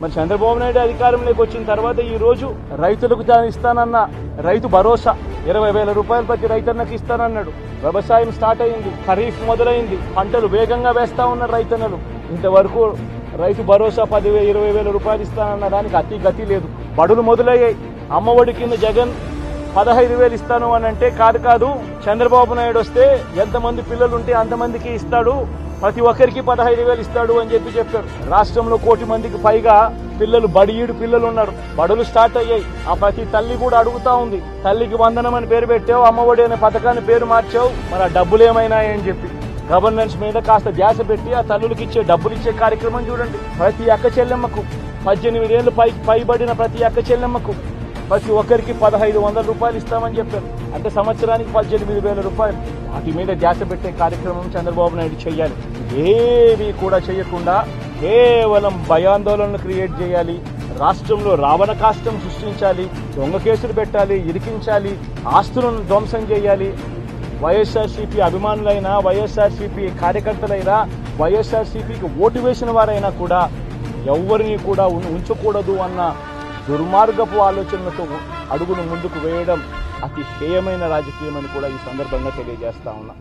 మరి చంద్రబాబు నాయుడు అధికారంలోకి వచ్చిన తర్వాత ఈ రోజు రైతులకు ఇస్తానన్న రైతు భరోసా 20,000 రూపాయలు ప్రతి రైతన్నకి ఇస్తానన్నాడు. వ్యవసాయం స్టార్ట్ అయింది, ఖరీఫ్ మొదలైంది, పంటలు వేగంగా వేస్తా ఉన్నారు రైతన్నలు. ఇంతవరకు రైతు భరోసా 10,000-20,000 రూపాయలు ఇస్తానన్న దానికి అతి గతి లేదు. బడులు మొదలయ్యాయి. అమ్మఒడి కింద జగన్ 15,000 ఇస్తాను అని అంటే కాదు చంద్రబాబు నాయుడు వస్తే ఎంతమంది పిల్లలు ఉంటే అంతమందికి ఇస్తాడు, ప్రతి ఒక్కరికి 15,000 ఇస్తాడు అని చెప్పారు. రాష్ట్రంలో 1 కోటి మందికి పైగా పిల్లలు బడియీడు పిల్లలు ఉన్నారు. బడులు స్టార్ట్ అయ్యాయి. ఆ ప్రతి తల్లి కూడా అడుగుతా ఉంది, తల్లికి వందనం అని పేరు పెట్టావు, అమ్మఒడి అనే పథకాన్ని పేరు మార్చావు, మరి ఆ డబ్బులు ఏమైనాయని చెప్పి గవర్నెన్స్ మీద కాస్త ధ్యాస పెట్టి ఆ తల్లులకు ఇచ్చే డబ్బులు ఇచ్చే కార్యక్రమం చూడండి. ప్రతి అక్క చెల్లెమ్మకు 18 ఏళ్ళు పైబడిన ప్రతి అక్క చెల్లెమ్మకు ప్రతి ఒక్కరికి 1,500 రూపాయలు ఇస్తామని చెప్పారు. అంటే సంవత్సరానికి 18,000 రూపాయలు. వాటి మీద ధ్యాస పెట్టే కార్యక్రమం చంద్రబాబు నాయుడు చేయాలి. ఏవి కూడా చేయకుండా కేవలం భయాందోళనలు క్రియేట్ చేయాలి, రాష్ట్రంలో రావణ కాష్టం సృష్టించాలి, దొంగ కేసులు పెట్టాలి, ఇరికించాలి, ఆస్తులను ధ్వంసం చేయాలి. వైఎస్ఆర్సీపీ అభిమానులైనా, వైఎస్ఆర్సీపీ కార్యకర్తలైనా, వైఎస్ఆర్సీపీకి ఓటు వేసిన వారైనా కూడా ఎవరిని కూడా ఉంచకూడదు అన్న దుర్మార్గపు ఆలోచనలతో అడుగును ముందుకు వేయడం అతి హేయమైన రాజకీయం అని కూడా ఈ సందర్భంగా తెలియజేస్తా ఉన్నా.